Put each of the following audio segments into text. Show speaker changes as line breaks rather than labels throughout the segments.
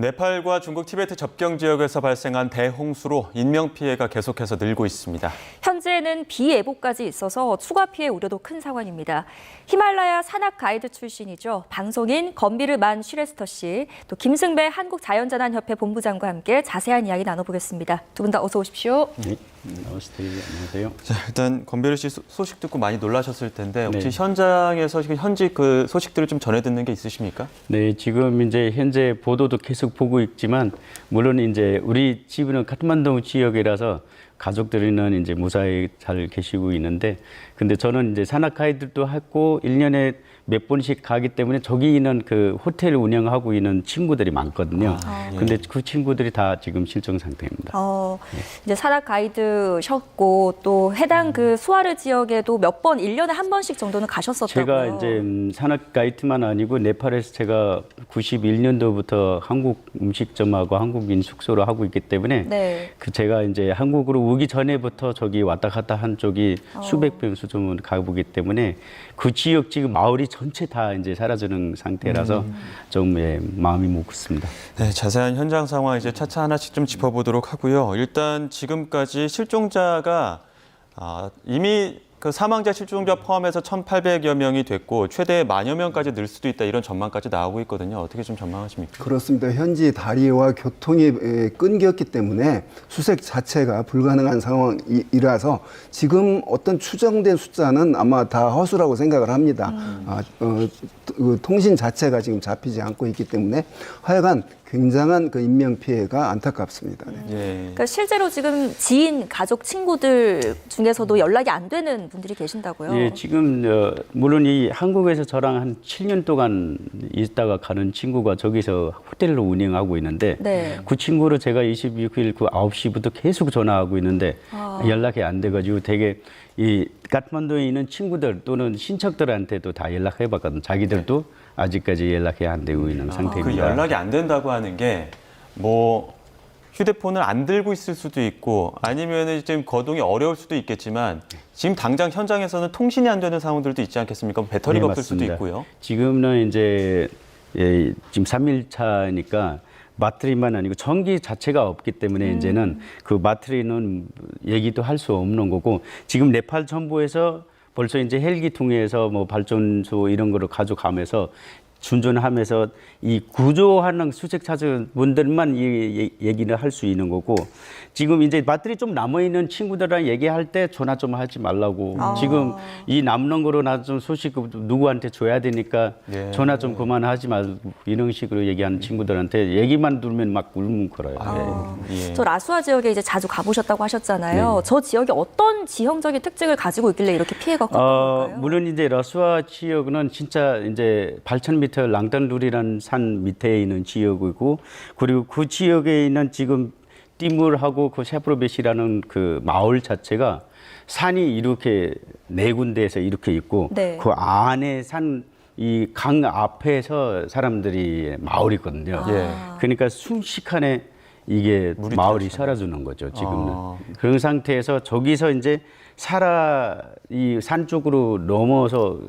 네팔과 중국 티베트 접경 지역에서 발생한 대홍수로 인명피해가 계속해서 늘고 있습니다.
현재는 비 예보까지 있어서 추가 피해 우려도 큰 상황입니다. 히말라야 산악 가이드 출신이죠. 방송인 건비르 만 슈레스터 씨, 또 김승배 한국자연재난협회 본부장과 함께 자세한 이야기 나눠보겠습니다. 두 분 다 어서 오십시오.
네, 안녕하세요.
자, 일단 건비르 씨 소식 듣고 많이 놀라셨을 텐데 혹시
네.
현장에서 현지 그 소식들을 좀 전해 듣는 게 있으십니까?
네, 지금 이제 현재 보도도 계속 보고 있지만 물론 이제 우리 집은 카트만두 지역이라서 가족들은 이제 무사히 잘 계시고 있는데, 근데 저는 이제 산악 가이드도 했고 1년에 몇 번씩 가기 때문에 저기 있는 그 호텔을 운영하고 있는 친구들이 많거든요. 근데 그 친구들이 다 지금 실종 상태입니다.
이제 산악 가이드셨고 또 해당 그 수아르 지역에도 몇 번, 1년에 한 번씩 정도는 가셨었다고요.
제가 이제 산악 가이드만 아니고 네팔에서 제가 91년도부터 한국 음식점하고 한국인 숙소로 하고 있기 때문에
네.
그 제가 이제 한국으로 오기 전에부터 저기 왔다 갔다 한 쪽이 수백 번 수준으로 가보기 때문에 그 지역 지금 마을이 전체 다 이제 사라지는 상태라서 좀 마음이 무겁습니다.
네, 자세한 현장 상황 이제 차차 하나씩 좀 짚어보도록 하고요. 일단 지금까지 실종자가 이미 그 사망자 실종자 포함해서 1,800여 명이 됐고 최대 10,000여 명까지 늘 수도 있다 이런 전망까지 나오고 있거든요. 어떻게 좀 전망하십니까?
그렇습니다. 현지 다리와 교통이 끊겼기 때문에 수색 자체가 불가능한 상황이라서 지금 어떤 추정된 숫자는 아마 다 허수라고 생각을 합니다. 그 통신 자체가 지금 잡히지 않고 있기 때문에 하여간 굉장한 그 인명 피해가 안타깝습니다. 네.
예.
그러니까 실제로 지금 지인, 가족, 친구들 중에서도 연락이 안 되는 분들이 계신다고요?
예, 지금 물론 이 한국에서 저랑 한 7년 동안 있다가 가는 친구가 저기서 호텔로 운영하고 있는데
네.
그 친구를 제가 26일 그 9시부터 계속 전화하고 있는데 연락이 안 돼가지고 되게 이 카트만두에 있는 친구들 또는 친척들한테도 다 연락해봤거든. 자기들도 아직까지 연락이 안 되고 있는 상태입니다.
그 연락이 안 된다고 하는 게 뭐 휴대폰을 안 들고 있을 수도 있고 아니면은 지금 거동이 어려울 수도 있겠지만 지금 당장 현장에서는 통신이 안 되는 상황들도 있지 않겠습니까? 배터리가
네,
없을 수도
맞습니다.
있고요.
지금은 이제 지금 3일 차니까 배터리만 아니고 전기 자체가 없기 때문에 이제는 그 배터리는 얘기도 할 수 없는 거고, 지금 네팔 정부에서 벌써 이제 헬기 통해서 뭐 발전소 이런 거를 가져가면서 준전하면서 이 구조하는 수색 찾은 분들만 이 얘기를 할 수 있는 거고, 지금 이제 배터리 좀 남아 있는 친구들이랑 얘기할 때 전화 좀 하지 말라고. 지금 이 남는 거로 나 좀 소식 누구한테 줘야 되니까
예.
전화 좀 그만하지 말고 이런 식으로 얘기하는 친구들한테 얘기만 들으면 막 울먹거려요.
예.
저 라수아 지역에 이제 자주 가보셨다고 하셨잖아요.
네.
저 지역이 어떤 지형적인 특징을 가지고 있길래 이렇게 피해가 컸던 건가요?
물론 이제 러시아 지역은 진짜 이제 8,000m 랑단루리라는 산 밑에 있는 지역이고, 그리고 그 지역에 있는 지금 띠물하고 그 샤프로베시라는 그 마을 자체가 산이 이렇게 네 군데에서 이렇게 있고,
네.
그 안에 산 이 강 앞에서 사람들이 마을이거든요.
예.
그러니까 순식간에 이게
물이
마을이
들어서네.
사라지는 거죠, 지금은. 그런 상태에서 저기서 이제 이 산 쪽으로 넘어서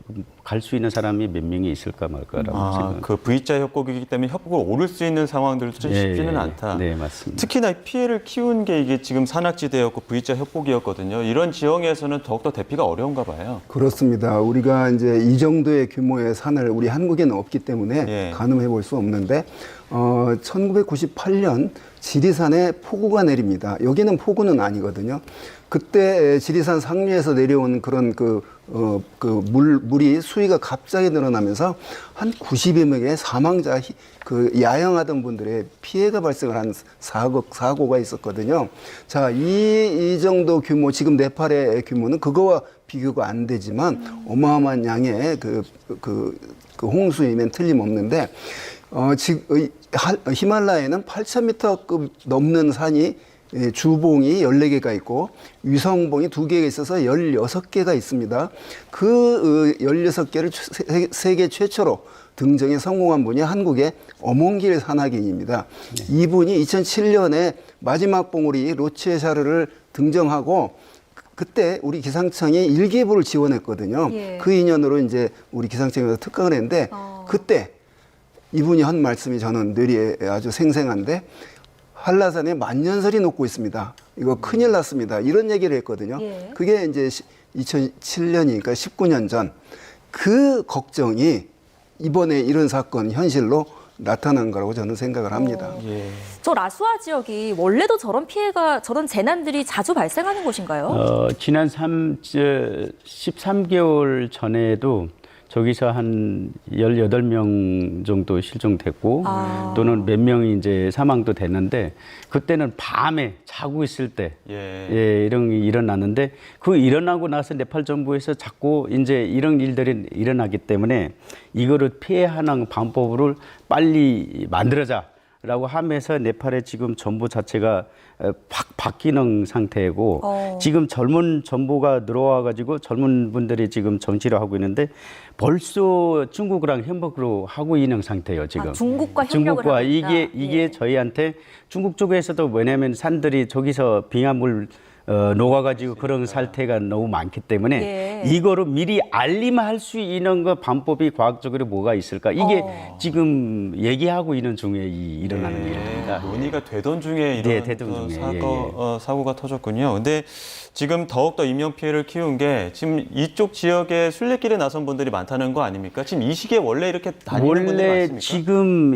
갈 수 있는 사람이 몇 명이 있을까 말까라고 생각합니다.
그 V자 협곡이기 때문에 협곡을 오를 수 있는 상황들도 좀 쉽지는 않다.
네, 맞습니다.
특히나 피해를 키운 게 이게 지금 산악지대였고 V자 협곡이었거든요. 이런 지형에서는 더욱더 대피가 어려운가 봐요.
그렇습니다. 우리가 이제 이 정도의 규모의 산을 우리 한국에는 없기 때문에
예.
가늠해 볼 수 없는데 1998년 지리산에 폭우가 내립니다. 여기는 폭우는 아니거든요. 그때 지리산 상류에서 내려온 그런 물이 수위가 갑자기 늘어나면서 한 90여 명의 사망자, 야영하던 분들의 피해가 발생을 한 사고가 있었거든요. 자, 이 정도 규모, 지금 네팔의 규모는 그거와 비교가 안 되지만 어마어마한 양의 그 홍수이면 틀림없는데, 지금 히말라야에는 8,000m급 넘는 산이 주봉이 14개가 있고 위성봉이 2개가 있어서 16개가 있습니다. 그 16개를 세계 최초로 등정에 성공한 분이 한국의 엄원길 산악인입니다. 이분이 2007년에 마지막 봉우리 로치에샤르를 등정하고 그때 우리 기상청이 일기예보를 지원했거든요.
예.
그 인연으로 이제 우리 기상청에서 특강을 했는데 그때 이분이 한 말씀이 저는 뇌리에 아주 생생한데 한라산에 만년설이 녹고 있습니다. 이거 큰일 났습니다. 이런 얘기를 했거든요.
예.
그게 이제 2007년이니까 19년 전 그 걱정이 이번에 이런 사건 현실로 나타난 거라고 저는 생각을 합니다.
예.
저 라수아 지역이 원래도 저런 피해가, 저런 재난들이 자주 발생하는 곳인가요?
지난 13개월 전에도 저기서 한 18명 정도 실종됐고 또는 몇 명이 이제 사망도 됐는데 그때는 밤에 자고 있을 때
예.
이런 일이 일어났는데 그 일어나고 나서 네팔 정부에서 자꾸 이제 이런 일들이 일어나기 때문에 이거를 피해하는 방법을 빨리 만들어자라고 하면서 네팔의 지금 정부 자체가 확 바뀌는 상태이고 지금 젊은 정부가 들어와 가지고 젊은 분들이 지금 정치를 하고 있는데 벌써 중국이랑 협력으로 하고 있는 상태예요 지금.
중국과 협력을 하고 있다.
이게 저희한테 중국 쪽에서도 왜냐하면 산들이 저기서 빙하물 녹아가지고 그런 사태가 너무 많기 때문에 이거를 미리 알림할 수 있는 거 방법이 과학적으로 뭐가 있을까? 이게 지금 얘기하고 있는 중에 일어나는 일입니다.
논의가 되던 중에 이런
되던 중에,
사고가 터졌군요. 근데 지금 더욱더 인명 피해를 키운 게 지금 이쪽 지역에 순례길에 나선 분들이 많다는 거 아닙니까? 지금 이 시기에 원래 이렇게 다니는 분들이
원래
많습니까?
지금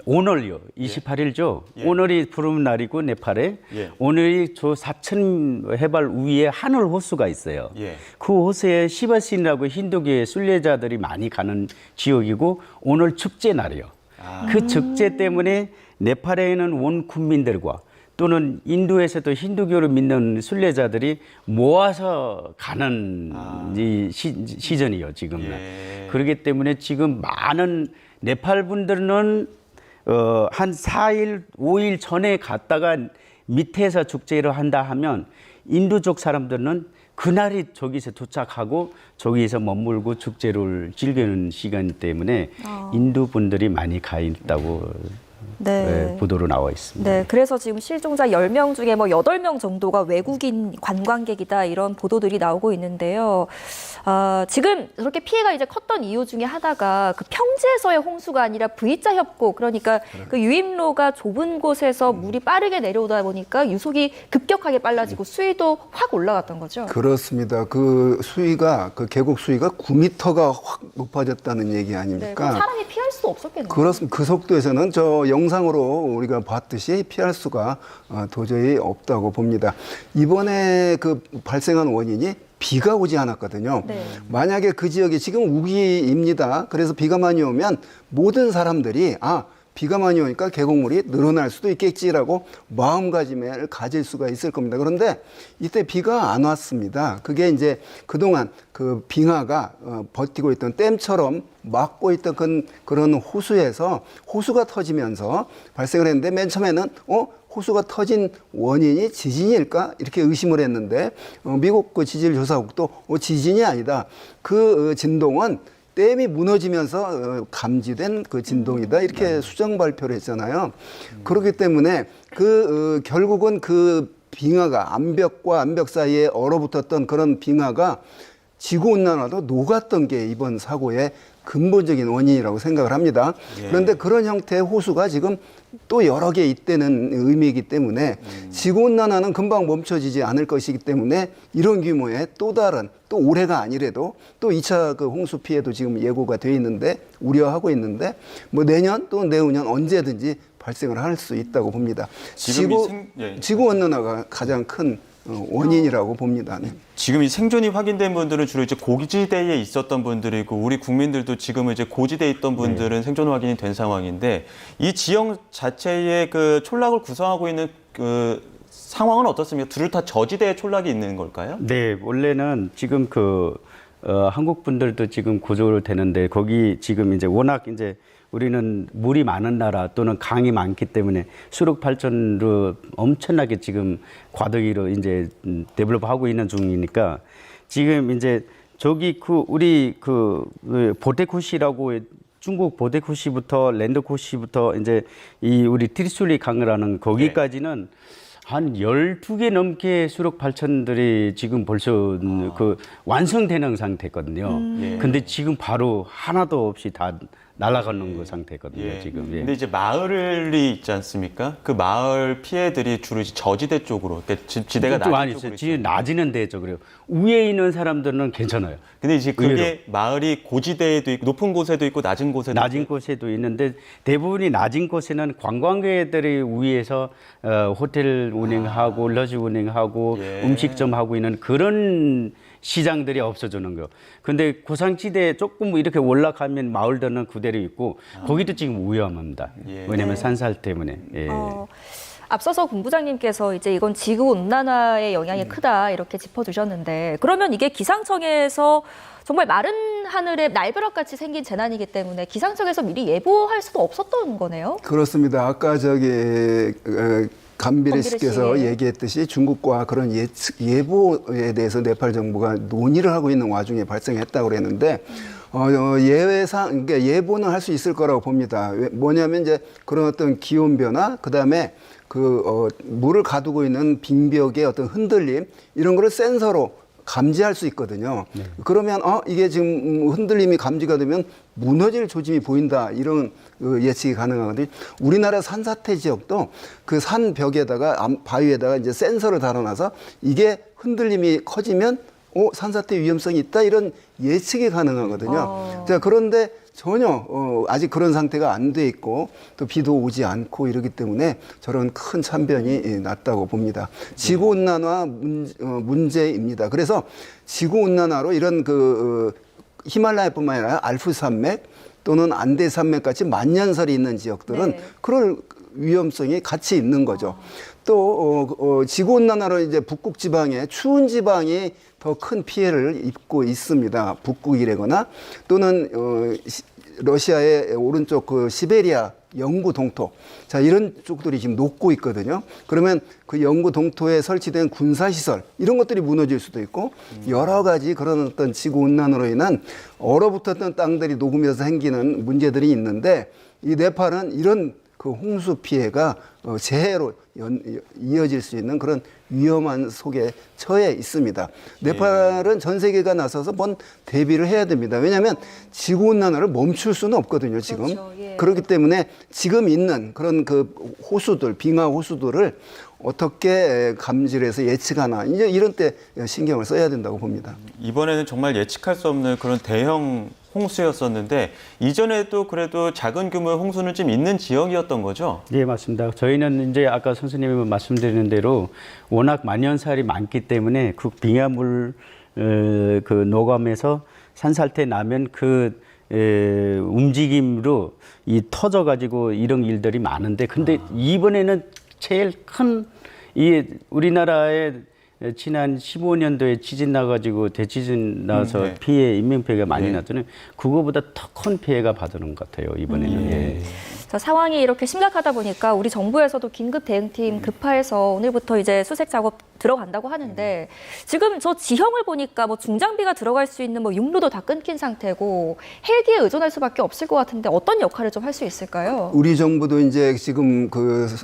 오늘요, 28일죠. 오늘이 푸른 날이고 네팔에 오늘이 저 4천 해발 위에 하늘 호수가 있어요. 그 호수에 시바신이라고 힌두교의 순례자들이 많이 가는 지역이고 오늘 축제 날이에요. 그 축제 때문에 네팔에는 원국민들과 또는 인도에서도 힌두교를 믿는 순례자들이 모아서 가는 이 시즌이에요, 지금은. 그렇기 때문에 지금 많은 네팔 분들은 한 4일, 5일 전에 갔다가 밑에서 축제를 한다 하면 인도족 사람들은 그날이 저기서 도착하고 저기서 머물고 축제를 즐기는 시간 때문에 인도 분들이 많이 가 있다고 보도로 나와 있습니다.
네, 그래서 지금 실종자 10명 중에 뭐 8명 정도가 외국인 관광객이다 이런 보도들이 나오고 있는데요. 지금 저렇게 피해가 이제 컸던 이유 중에 하나가 그 평지에서의 홍수가 아니라 V자 협곡, 그러니까 그 유입로가 좁은 곳에서 물이 빠르게 내려오다 보니까 유속이 급격하게 빨라지고 수위도 확 올라갔던 거죠.
그렇습니다. 그 수위가 그 계곡 수위가 9m가 확 높아졌다는 얘기 아닙니까?
네, 그럼 사람이 피할 수도 없었겠네요.
그렇습니다. 그 속도에서는 저 영상으로 우리가 봤듯이 피할 수가 도저히 없다고 봅니다. 이번에 그 발생한 원인이 비가 오지 않았거든요. 만약에 그 지역이 지금 우기입니다. 그래서 비가 많이 오면 모든 사람들이 비가 많이 오니까 계곡물이 늘어날 수도 있겠지라고 마음가짐을 가질 수가 있을 겁니다. 그런데 이때 비가 안 왔습니다. 그게 이제 그동안 그 빙하가 버티고 있던 댐처럼 막고 있던 그런 호수에서 호수가 터지면서 발생을 했는데 맨 처음에는 호수가 터진 원인이 지진일까? 이렇게 의심을 했는데 미국 그 지질조사국도 지진이 아니다. 그 진동은 댐이 무너지면서 감지된 그 진동이다. 이렇게 수정 발표를 했잖아요. 그렇기 때문에 결국은 그 빙하가 암벽과 암벽 사이에 얼어붙었던 그런 빙하가 지구온난화도 녹았던 게 이번 사고의 근본적인 원인이라고 생각을 합니다. 그런데 그런 형태의 호수가 지금 또 여러 개 있다는 의미이기 때문에 지구온난화는 금방 멈춰지지 않을 것이기 때문에 이런 규모의 또 다른 또 올해가 아니래도 또 2차 그 홍수 피해도 지금 예고가 돼 있는데 우려하고 있는데 뭐 내년 또 내후년 언제든지 발생을 할 수 있다고 봅니다. 지구온난화가 가장 큰 원인이라고 봅니다. 네.
지금 이 생존이 확인된 분들은 주로 이제 고지대에 있었던 분들이고 우리 국민들도 지금은 이제 고지대에 있던 분들은 생존 확인이 된 상황인데 이 지역 자체의 그 촌락을 구성하고 있는 그 상황은 어떻습니까? 둘 다 저지대에 촌락이 있는 걸까요?
네, 원래는 지금 한국 분들도 지금 구조를 되는데 거기 지금 이제 워낙 이제 우리는 물이 많은 나라 또는 강이 많기 때문에 수력 발전으로 엄청나게 지금 과도기로 이제 데벨롭하고 있는 중이니까 지금 이제 저기 우리 보데쿠시라고 중국 보데쿠시부터 랜드쿠시부터 이제 이 우리 트리슐리 강이라는 거기까지는 한 12개 넘게 수력 발전들이 지금 벌써 완성되는 상태거든요. 근데 지금 바로 하나도 없이 다 날아가는 그 상태거든요.
예.
지금. 예.
근데 이제 마을이 있지 않습니까? 그 마을 피해들이 주로 이제 저지대 쪽으로, 그러니까 지대가
좀
낮은
많이
쪽으로
있어요. 지금
있잖아요.
낮은 데죠. 그래요. 위에 있는 사람들은 괜찮아요.
근데 이제 그게
의외로.
마을이 고지대에도 있고 높은 곳에도 있고 낮은 곳에도
낮은
있고.
곳에도 있는데 대부분이 낮은 곳에는 관광객들이 위에서 호텔 운행하고 러지 운행하고
예.
음식점 하고 있는 그런 시장들이 없어지는 거. 근데 고산지대 조금 이렇게 올라가면 마을들은 그대로 있고 거기도 지금 위험합니다.
예.
왜냐하면 산살 때문에. 예.
앞서서 본부장님께서 이제 이건 지구 온난화의 영향이 크다 이렇게 짚어주셨는데 그러면 이게 기상청에서 정말 마른 하늘에 날벼락같이 생긴 재난이기 때문에 기상청에서 미리 예보할 수도 없었던 거네요?
그렇습니다. 아까 감비르 씨께서
씨.
얘기했듯이 중국과 그런 예보에 대해서 네팔 정부가 논의를 하고 있는 와중에 발생했다고 그랬는데 예외상 그러니까 예보는 할 수 있을 거라고 봅니다. 뭐냐면 이제 그런 어떤 기온 변화, 그다음에 물을 가두고 있는 빙벽의 어떤 흔들림 이런 거를 센서로 감지할 수 있거든요. 네. 그러면 이게 지금 흔들림이 감지가 되면 무너질 조짐이 보인다 이런 예측이 가능하거든요. 우리나라 산사태 지역도 그 산 벽에다가 바위에다가 이제 센서를 달아놔서 이게 흔들림이 커지면 산사태 위험성이 있다 이런 예측이 가능하거든요. 자, 그런데 전혀 아직 그런 상태가 안 돼 있고 또 비도 오지 않고 이러기 때문에 저런 큰 참변이 났다고 봅니다. 지구온난화 문제입니다. 그래서 지구온난화로 이런 히말라야뿐만 아니라 알프 산맥 또는 안데 산맥 같이 만년설이 있는 지역들은
네.
그럴 위험성이 같이 있는 거죠. 또 지구온난화로 이제 북극 지방에 추운 지방이 더 큰 피해를 입고 있습니다. 북극이라거나 또는 러시아의 오른쪽 시베리아 영구 동토, 자 이런 쪽들이 지금 녹고 있거든요. 그러면 그 영구 동토에 설치된 군사 시설 이런 것들이 무너질 수도 있고 여러 가지 그런 어떤 지구 온난화로 인한 얼어붙었던 땅들이 녹으면서 생기는 문제들이 있는데 이 네팔은 이런 홍수 피해가 재해로 이어질 수 있는 그런 위험한 속에 처해 있습니다. 네팔은 전 세계가 나서서 대비를 해야 됩니다. 왜냐하면 지구온난화를 멈출 수는 없거든요. 지금.
그렇죠. 예.
그렇기 때문에 지금 있는 그런 호수들, 빙하 호수들을 어떻게 감지를 해서 예측하나 이제 이런 때 신경을 써야 된다고 봅니다.
이번에는 정말 예측할 수 없는 그런 대형 홍수였었는데 이전에도 그래도 작은 규모의 홍수는 좀 있는 지역이었던 거죠?
예, 맞습니다. 저희는 이제 아까 선생님이 말씀드린 대로 워낙 만년살이 많기 때문에 그 빙하물 노감에서 산살태 나면 움직임으로 터져가지고 이런 일들이 많은데 근데 이번에는 제일 큰 우리나라의 지난 15년도에 지진 나가지고 대지진 나서
네.
인명피해가 많이 났더니 그거보다 더 큰 피해가 받는 것 같아요, 이번에는. 예.
자, 상황이 이렇게 심각하다 보니까 우리 정부에서도 긴급 대응팀 급파해서 오늘부터 이제 수색 작업 들어간다고 하는데 지금 저 지형을 보니까 중장비가 들어갈 수 있는 육로도 다 끊긴 상태고 헬기에 의존할 수밖에 없을 것 같은데 어떤 역할을 좀 할 수 있을까요?
우리 정부도 이제 지금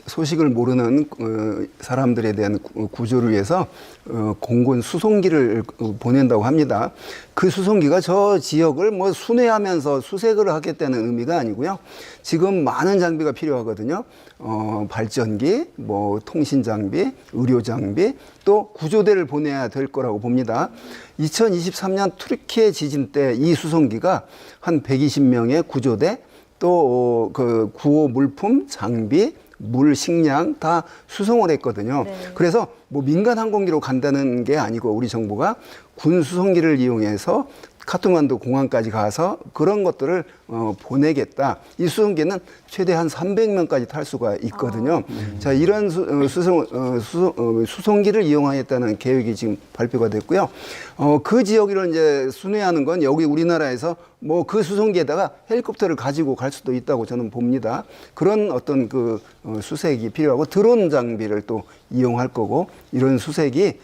소식을 모르는 사람들에 대한 구조를 위해서 공군 수송기를 보낸다고 합니다. 그 수송기가 저 지역을 순회하면서 수색을 하겠다는 의미가 아니고요. 지금 많은 장비가 필요하거든요. 발전기, 통신 장비, 의료 장비, 또 구조대를 보내야 될 거라고 봅니다. 2023년 투르키예 지진 때 이 수송기가 한 120명의 구조대, 또 구호 물품, 장비, 물, 식량 다 수송을 했거든요. 네. 그래서 민간 항공기로 간다는 게 아니고 우리 정부가 군 수송기를 이용해서 카트만두 공항까지 가서 그런 것들을 보내겠다. 이 수송기는 최대 한 300명까지 탈 수가 있거든요. 자, 이런 수송기를 이용하겠다는 계획이 지금 발표가 됐고요. 그 지역을 이제 순회하는 건 여기 우리나라에서 그 수송기에다가 헬리콥터를 가지고 갈 수도 있다고 저는 봅니다. 그런 어떤 수색이 필요하고 드론 장비를 또 이용할 거고 이런 수색이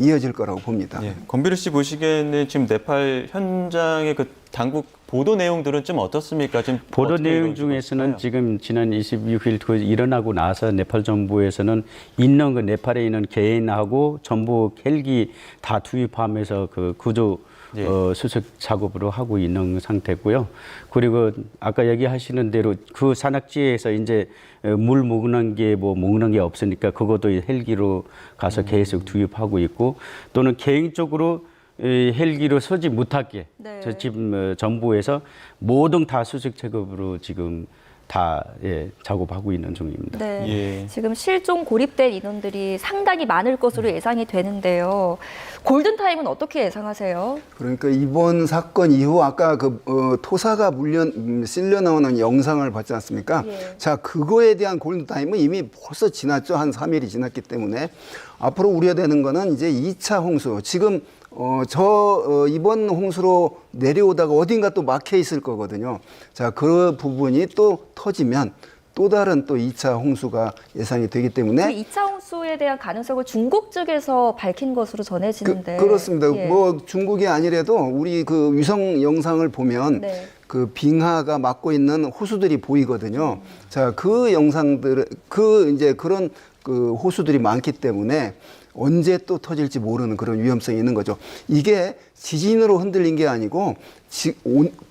이어질 거라고 봅니다.
예, 권비르 씨 보시기에는 지금 네팔 현장의 당국 보도 내용들은 좀 어떻습니까? 지금
보도 내용 중에서는 지금 지난 26일 일어나고 나서 네팔 정부에서는 네팔에 있는 개인하고 전부 헬기 다 투입하면서 구조
예.
수색 작업으로 하고 있는 상태고요. 그리고 아까 얘기하시는 대로 그 산악지에서 이제 물 먹는 게 뭐 먹는 게 없으니까 그것도 헬기로 가서 계속 투입하고 있고 또는 개인적으로 헬기로 서지 못하게
네.
저 지금 정부에서 모든 다 수색 작업으로 지금 다 작업하고 있는 중입니다.
네.
예.
지금 실종 고립된 인원들이 상당히 많을 것으로 예상이 되는데요. 골든타임은 어떻게 예상하세요?
그러니까 이번 사건 이후 아까 토사가 실려 나오는 영상을 봤지 않습니까?
예.
자, 그거에 대한 골든타임은 이미 벌써 지났죠. 한 3일이 지났기 때문에 앞으로 우려되는 거는 이제 2차 홍수. 지금 이번 홍수로 내려오다가 어딘가 또 막혀 있을 거거든요. 자, 그 부분이 또 터지면 또 다른 또 2차 홍수가 예상이 되기 때문에
그 2차 홍수에 대한 가능성을 중국 측에서 밝힌 것으로 전해지는데.
그렇습니다.
예.
뭐 중국이 아니래도 우리 그 위성 영상을 보면
네.
그 빙하가 막고 있는 호수들이 보이거든요. 자, 그 영상들, 이제 그런 그 호수들이 많기 때문에 언제 또 터질지 모르는 그런 위험성이 있는 거죠. 이게 지진으로 흔들린 게 아니고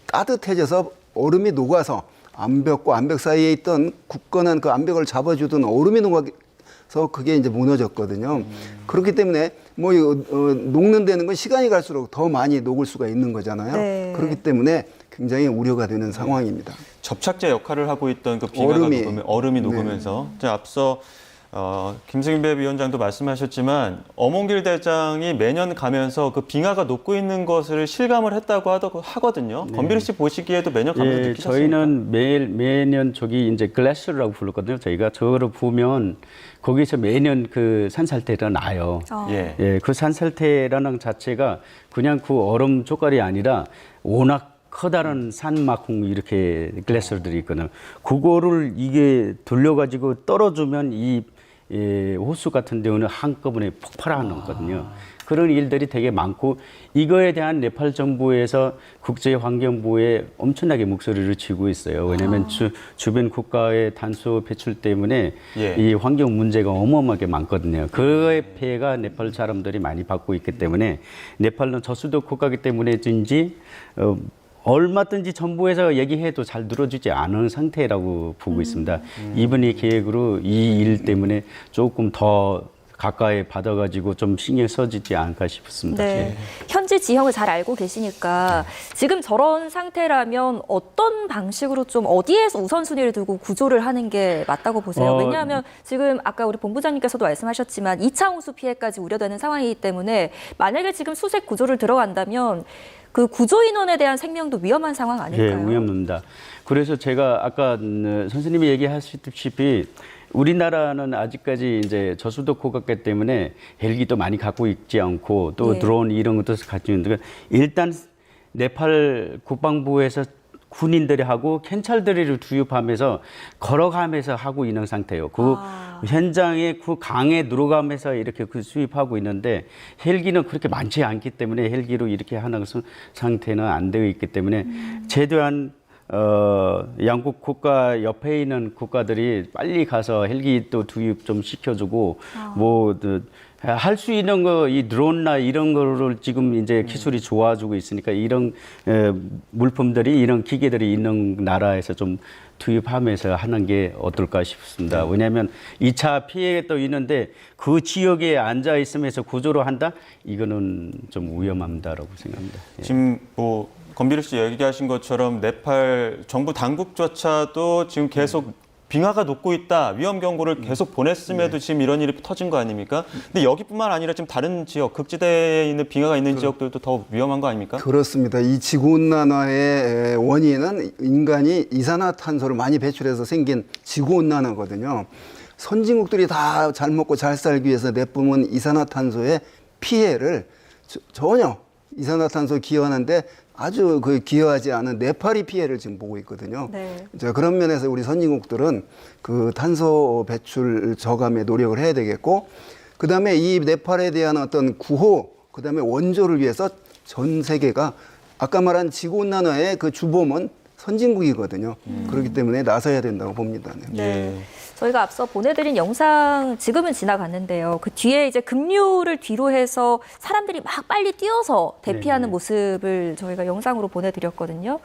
따뜻해져서 얼음이 녹아서 암벽과 암벽 사이에 있던 굳건한 그 암벽을 잡아주던 얼음이 녹아서 그게 이제 무너졌거든요. 그렇기 때문에 뭐 녹는 데는 건 시간이 갈수록 더 많이 녹을 수가 있는 거잖아요.
네.
그렇기 때문에 굉장히 우려가 되는 상황입니다.
접착제 역할을 하고 있던 그 빙하가 얼음이 녹으면서 이제 앞서 김승배 위원장도 말씀하셨지만 어몽길 대장이 매년 가면서 그 빙하가 녹고 있는 것을 실감을 했다고 하거든요. 건비르 씨 보시기에도 매년 가면서 느끼셨습니까?
저희는 매년 저기 이제 글래시어라고 불렀거든요. 저희가 저를 보면 거기서 매년 그 산살태가 나요.
예.
그 산살태라는 자체가 그냥 그 얼음 조각이 아니라 워낙 커다란 산막홍 이렇게 글래시어들이 있거든요. 그거를 이게 돌려가지고 떨어주면 이 호수 같은 경우는 한꺼번에 폭발하는 거거든요. 그런 일들이 되게 많고 이거에 대한 네팔 정부에서 국제환경부에 엄청나게 목소리를 치고 있어요. 왜냐하면 주변 국가의 탄소 배출 때문에 이 환경 문제가 어마어마하게 많거든요. 그의 피해가 네팔 사람들이 많이 받고 있기 때문에 네팔은 저수도 국가이기 때문에인지 얼마든지 정부에서 얘기해도 잘 들어주지 않은 상태라고 보고 있습니다. 이번의 계획으로 이 일 때문에 조금 더 가까이 받아가지고 좀 신경 써지지 않을까 싶습니다.
네. 현지 지형을 잘 알고 계시니까 지금 저런 상태라면 어떤 방식으로 좀 어디에서 우선순위를 두고 구조를 하는 게 맞다고 보세요? 왜냐하면 지금 아까 우리 본부장님께서도 말씀하셨지만 2차 홍수 피해까지 우려되는 상황이기 때문에 만약에 지금 수색 구조를 들어간다면 그 구조 인원에 대한 생명도 위험한 상황 아닐까요?
네, 위험합니다. 그래서 제가 아까 선생님이 얘기하셨다시피 우리나라는 아직까지 이제 저수도 고각기 때문에 헬기도 많이 갖고 있지 않고 또 드론 이런 것도 갖고 있는데 일단 네팔 국방부에서 군인들이 하고 캔찰들을 투입하면서 걸어가면서 하고 있는 상태예요. 그 현장에 그 강에 들어가면서 이렇게 그 수입하고 있는데 헬기는 그렇게 많지 않기 때문에 헬기로 이렇게 하는 상태는 안 되어 있기 때문에 최대한 양국 국가 옆에 있는 국가들이 빨리 가서 헬기 또 투입 좀 시켜주고 뭐 할 수 있는 거 이 드론이나 이런 거를 지금 이제 기술이 좋아지고 있으니까 이런 물품들이 이런 기계들이 있는 나라에서 좀 투입하면서 하는 게 어떨까 싶습니다. 왜냐하면 2차 피해가 또 있는데 그 지역에 앉아 있으면서 구조를 한다? 이거는 좀 위험합니다라고 생각합니다.
지금 뭐 건비르 씨 얘기하신 것처럼 네팔 정부 당국조차도 지금 계속 빙하가 녹고 있다, 위험 경고를 계속 보냈음에도 지금 이런 일이 터진 거 아닙니까? 근데 여기뿐만 아니라 지금 다른 지역, 극지대에 있는 빙하가 있는 지역들도 더 위험한 거 아닙니까?
그렇습니다. 이 지구온난화의 원인은 인간이 이산화탄소를 많이 배출해서 생긴 지구온난화거든요. 선진국들이 다 잘 먹고 잘 살기 위해서 내뿜은 이산화탄소의 피해를 전혀 이산화탄소 기여하는데 아주 기여하지 않은 네팔이 피해를 지금 보고 있거든요.
네.
자, 그런 면에서 우리 선진국들은 그 탄소 배출 저감에 노력을 해야 되겠고, 그 다음에 이 네팔에 대한 어떤 구호, 그 다음에 원조를 위해서 전 세계가 아까 말한 지구온난화의 그 주범은 선진국이거든요. 그렇기 때문에 나서야 된다고 봅니다.
네. 저희가 앞서 보내드린 영상 지금은 지나갔는데요. 그 뒤에 이제 급류를 뒤로 해서 사람들이 막 빨리 뛰어서 대피하는
네.
모습을 저희가 영상으로 보내드렸거든요.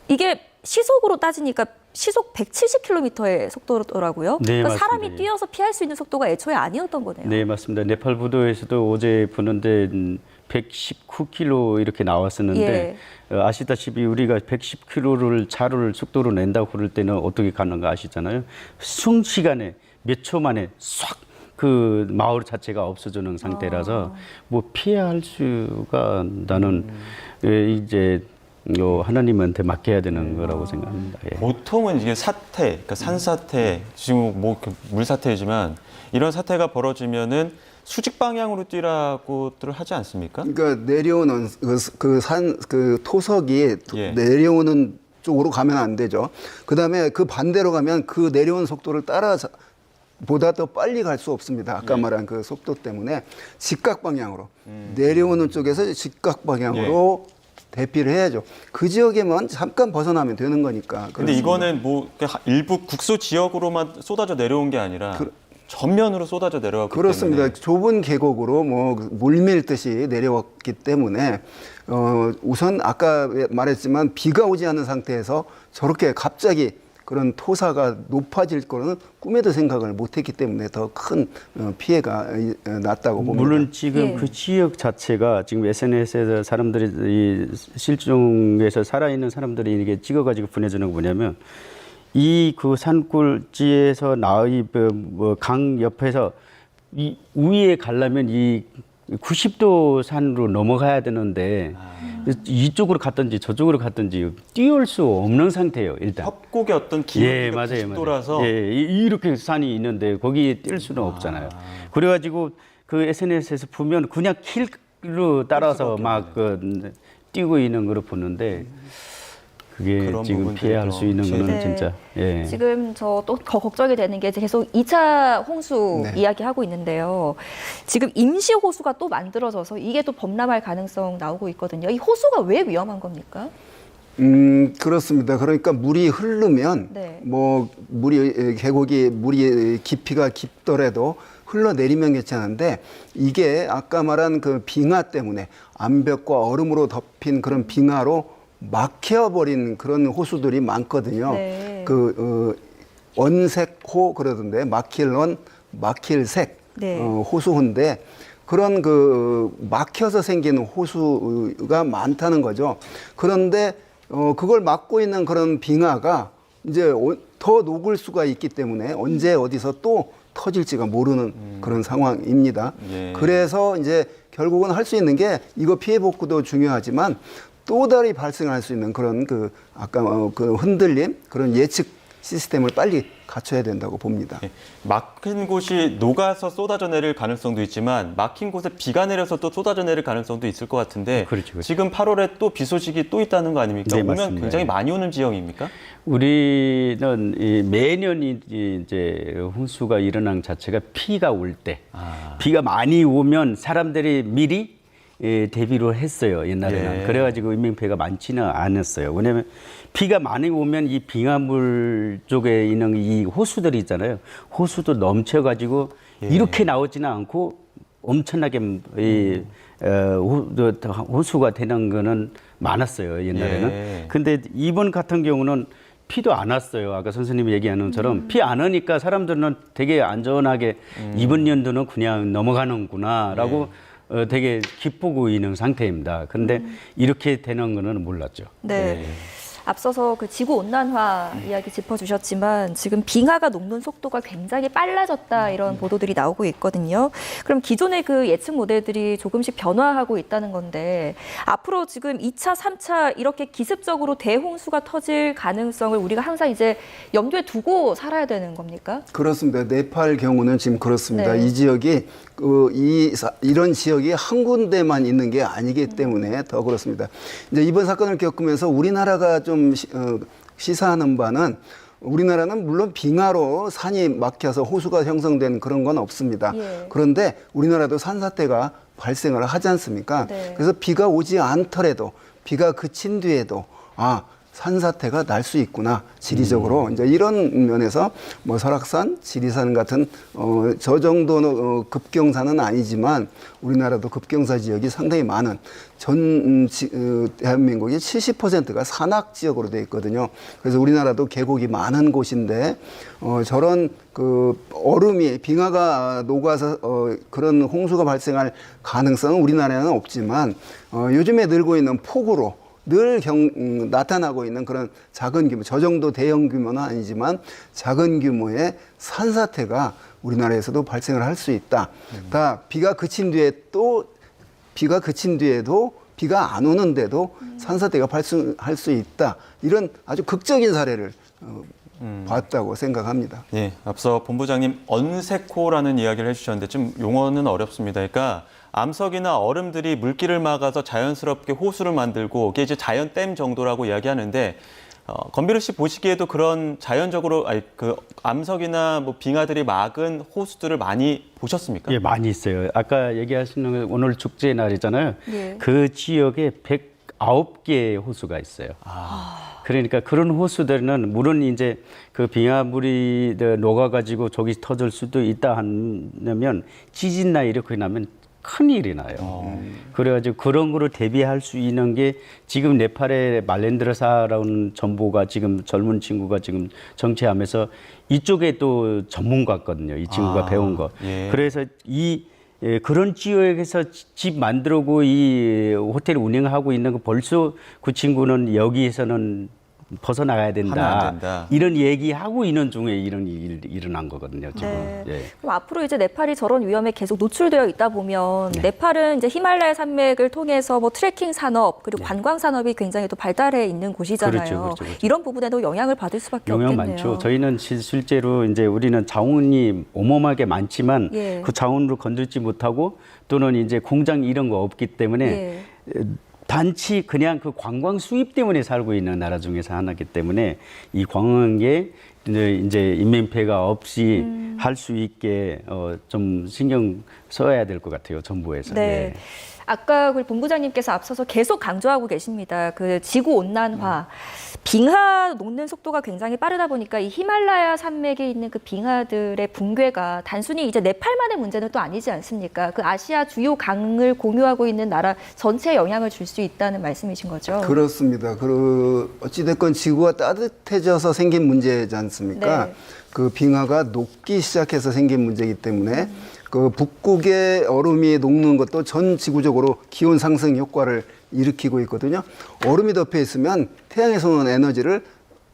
이게 시속으로 따지니까 시속 170km의 속도더라고요.
네,
그러니까
맞습니다.
사람이 뛰어서 피할 수 있는 속도가 애초에 아니었던 거네요.
네, 맞습니다. 네팔 부도에서도 어제 보는데 119km 이렇게 나왔었는데 아시다시피 우리가 110km를 차를 속도로 낸다고 그럴 때는 어떻게 가는가 아시잖아요. 순식간에 몇 초 만에 싹 그 마을 자체가 없어지는 상태라서 뭐 피할 수가 나는 이제 하나님한테 맡겨야 되는 거라고 생각합니다. 예.
보통은 이게 사태, 그러니까 산사태, 지금 뭐 물사태이지만 이런 사태가 벌어지면은 수직 방향으로 뛰라고들 하지 않습니까?
그러니까 내려오는 그 토석이
예.
내려오는 쪽으로 가면 안 되죠. 그다음에 그 반대로 가면 그 내려오는 속도를 따라서 보다 더 빨리 갈 수 없습니다. 아까 말한 그 속도 때문에 직각 방향으로 내려오는 쪽에서 직각 방향으로 대피를 해야죠. 그 지역에만 잠깐 벗어나면 되는 거니까.
근데 이거는 뭐 일부 국소 지역으로만 쏟아져 내려온 게 아니라 전면으로 쏟아져 내려왔기
그렇습니다.
때문에
좁은 계곡으로 뭐 물밀듯이 내려왔기 때문에 우선 아까 말했지만 비가 오지 않은 상태에서 저렇게 갑자기 그런 토사가 높아질 거는 꿈에도 생각을 못했기 때문에 더 큰 피해가 났다고 봅니다.
물론 지금
예.
그 지역 자체가 지금 SNS에서 사람들이 이 실종에서 살아있는 사람들이 이게 찍어가지고 보내주는 거 뭐냐면 이 그 산골지에서 강 옆에서 이 위에 가려면 이 90도 산으로 넘어가야 되는데 이쪽으로 갔든지 저쪽으로 갔든지 뛰어올 수 없는 상태예요. 일단.
협곡의 어떤 기후가
예, 맞아요.
돌아서
예, 이렇게 산이 있는데 거기에 뛸 수는 없잖아요. 그래가지고 그 SNS에서 보면 그냥 길로 따라서 막 뛰고 있는 걸 보는데 그게
그런
지금
부분들이
피해할 수 있는 거는
네.
진짜. 예.
지금 저 또 더 걱정이 되는 게 계속 2차 홍수
네.
이야기하고 있는데요. 지금 임시 호수가 또 만들어져서 이게 또 범람할 가능성 나오고 있거든요. 이 호수가 왜 위험한 겁니까?
그렇습니다. 그러니까 물이 흐르면
네.
뭐 계곡이 물이 깊이가 깊더라도 흘러내리면 괜찮은데 이게 아까 말한 그 빙하 때문에 암벽과 얼음으로 덮인 그런 빙하로 막혀버린 그런 호수들이 많거든요.
네.
원색호 그러던데 막힐원, 막힐색
네.
호수인데 그런 막혀서 생긴 호수가 많다는 거죠. 그런데 그걸 막고 있는 그런 빙하가 이제 더 녹을 수가 있기 때문에 언제 어디서 또 터질지가 모르는 그런 상황입니다.
예.
그래서 이제 결국은 할 수 있는 게 이거 피해 복구도 중요하지만 또 다리 발생할 수 있는 그런 아까 그 흔들림 그런 예측 시스템을 빨리 갖춰야 된다고 봅니다.
예. 막힌 곳이 녹아서 쏟아져 내릴 가능성도 있지만 막힌 곳에 비가 내려서 또 쏟아져 내릴 가능성도 있을 것 같은데
그렇죠.
지금 8월에 또 비 소식이 또 있다는 거 아닙니까?
네,
오면
맞습니다.
굉장히 많이 오는 지역입니까?
우리는 매년 이제 홍수가 일어난 자체가 비가 올 때, 비가 많이 오면 사람들이 미리 대비를 했어요 옛날에는.
예.
그래가지고 인명피해가 많지는 않았어요. 왜냐하면 비가 많이 오면 이 빙하물 쪽에 있는 이 호수들이 있잖아요. 호수도 넘쳐가지고 이렇게 나오지는 않고 엄청나게 호수가 되는 거는 많았어요 옛날에는.
예.
근데 이번 같은 경우는 피도 안 왔어요. 아까 선생님이 얘기하는 것처럼 피 안 오니까 사람들은 되게 안전하게 이번 연도는 그냥 넘어가는구나라고 되게 기쁘고 있는 상태입니다. 그런데 이렇게 되는 거는 몰랐죠.
네. 앞서서 그 지구 온난화 이야기 짚어주셨지만 지금 빙하가 녹는 속도가 굉장히 빨라졌다 이런 보도들이 나오고 있거든요. 그럼 기존의 그 예측 모델들이 조금씩 변화하고 있다는 건데 앞으로 지금 2차, 3차 이렇게 기습적으로 대홍수가 터질 가능성을 우리가 항상 이제 염두에 두고 살아야 되는 겁니까?
그렇습니다. 네팔 경우는 지금 그렇습니다.
네.
이 지역이 이런 지역이 한 군데만 있는 게 아니기 때문에 더 그렇습니다. 이제 이번 사건을 겪으면서 우리나라가 좀 시사하는 바는 우리나라는 물론 빙하로 산이 막혀서 호수가 형성된 그런 건 없습니다.
예.
그런데 우리나라도 산사태가 발생을 하지 않습니까?
네.
그래서 비가 오지 않더라도 비가 그친 뒤에도 산사태가 날 수 있구나, 지리적으로. 이제 이런 면에서 뭐 설악산, 지리산 같은 저 정도는 급경사는 아니지만 우리나라도 급경사 지역이 상당히 많은 대한민국이 70%가 산악 지역으로 되어 있거든요. 그래서 우리나라도 계곡이 많은 곳인데 저런 그 얼음이 빙하가 녹아서 그런 홍수가 발생할 가능성은 우리나라에는 없지만 요즘에 늘고 있는 폭우로 늘 나타나고 있는 그런 작은 규모, 저 정도 대형 규모는 아니지만 작은 규모의 산사태가 우리나라에서도 발생을 할 수 있다. 다 비가 그친 뒤에도 비가 안 오는데도 산사태가 발생할 수 있다. 이런 아주 극적인 사례를 봤다고 생각합니다.
예, 앞서 본부장님 언세코라는 이야기를 해주셨는데 좀 용어는 어렵습니다. 그러니까 암석이나 얼음들이 물길을 막아서 자연스럽게 호수를 만들고 이게 이제 자연댐 정도라고 이야기하는데 건비르 씨 보시기에도 그런 자연적으로 그 암석이나 뭐 빙하들이 막은 호수들을 많이 보셨습니까?
예, 많이 있어요. 아까 얘기하시는 오늘 축제 날이잖아요.
예.
그 지역에 109개의 호수가 있어요. 그러니까 그런 호수들은 물론 이제 그 빙하물이 녹아가지고 저기 터질 수도 있다 하면 지진나 이렇게 나면 큰일이 나요. 그래가지고 그런 거를 대비할 수 있는 게 지금 네팔의 말렌드라사라는 정보가 지금 젊은 친구가 지금 정치하면서 이쪽에 또 전문가거든요. 이 친구가 배운 거.
예.
그래서 그런 지역에서 집 만들고 이 호텔 운영하고 있는 거 벌써 그 친구는 여기에서는 벗어나가야
하면
된다.
안 된다.
이런 얘기하고 있는 중에 이런 일이 일어난 거거든요. 지금.
네.
예.
그럼 앞으로 이제 네팔이 저런 위험에 계속 노출되어 있다 보면
네.
네팔은 이제 히말라야 산맥을 통해서 뭐 트레킹 산업 그리고
네.
관광 산업이 굉장히 또 발달해 있는 곳이잖아요.
그렇죠.
이런 부분에도 영향을 받을 수밖에
영향
없겠네요.
많죠. 저희는 실제로 이제 우리는 자원이 어마어마하게 많지만
예.
그 자원으로 건들지 못하고 또는 이제 공장 이런 거 없기 때문에
예.
단지 그냥 그 관광 수입 때문에 살고 있는 나라 중에서 하나이기 때문에 이 관광에 이제 인명피해가 없이 할 수 있게 좀 신경 써야 될 것 같아요, 정부에서.
네.
예.
아까 우리 본부장님께서 앞서서 계속 강조하고 계십니다. 그 지구 온난화, 빙하 녹는 속도가 굉장히 빠르다 보니까 이 히말라야 산맥에 있는 그 빙하들의 붕괴가 단순히 이제 네팔만의 문제는 또 아니지 않습니까? 그 아시아 주요 강을 공유하고 있는 나라 전체에 영향을 줄 수 있다는 말씀이신 거죠?
그렇습니다. 어찌됐건 지구가 따뜻해져서 생긴 문제지 않습니까?
네.
그 빙하가 녹기 시작해서 생긴 문제이기 때문에 그 북극의 얼음이 녹는 것도 전 지구적으로 기온 상승 효과를 일으키고 있거든요. 얼음이 덮여 있으면 태양에서 오는 에너지를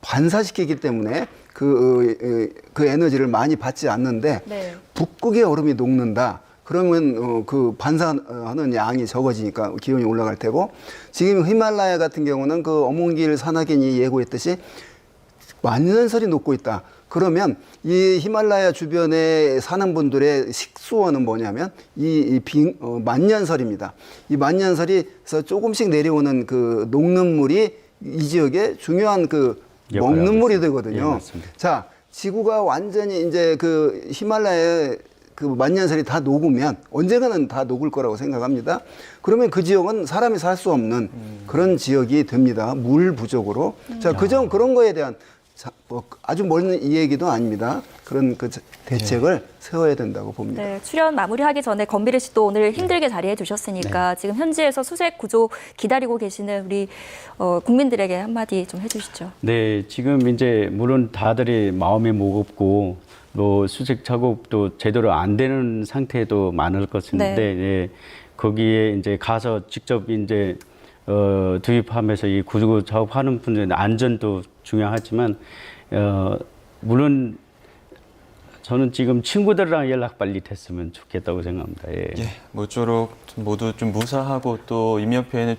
반사시키기 때문에 그 에너지를 많이 받지 않는데
네.
북극의 얼음이 녹는다. 그러면 그 반사하는 양이 적어지니까 기온이 올라갈 테고 지금 히말라야 같은 경우는 그 어몽길 산악인이 예고했듯이 만년설이 녹고 있다. 그러면 이 히말라야 주변에 사는 분들의 식수원은 뭐냐면 만년설입니다. 이 만년설에서 조금씩 내려오는 그 녹는 물이 이 지역에 중요한 그 먹는 물이 되거든요.
예, 맞습니다.
자, 지구가 완전히 이제 그 히말라야의 그 만년설이 다 녹으면 언젠가는 다 녹을 거라고 생각합니다. 그러면 그 지역은 사람이 살 수 없는 그런 지역이 됩니다. 물 부족으로. 자, 그런 거에 대한 아주 멀는 이 얘기도 아닙니다. 그런 그 대책을 세워야 된다고 봅니다.
네, 출연 마무리하기 전에 건비르 씨도 오늘 힘들게 자리해 주셨으니까 지금 현지에서 수색 구조 기다리고 계시는 우리 국민들에게 한마디 좀 해주시죠.
네, 지금 이제 물론 다들이 마음이 무겁고 뭐 수색 작업도 제대로 안 되는 상태도 많을 것인데 예, 거기에 이제 가서 직접 이제 투입하면서 이 구조 작업하는 분들의 안전도 중요하지만 물론 저는 지금 친구들이랑 연락 빨리 됐으면 좋겠다고 생각합니다. 예.
예, 모쪼록 모두 좀 무사하고 또 인명피해는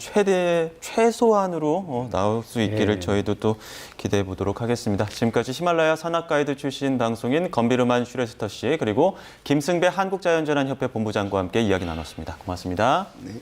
최소한으로 나올 수 있기를
예.
저희도 또 기대해 보도록 하겠습니다. 지금까지 히말라야 산악 가이드 출신 방송인 건비르만 슈레스터 씨 그리고 김승배 한국자연재난협회 본부장과 함께 이야기 나눴습니다. 고맙습니다.
네.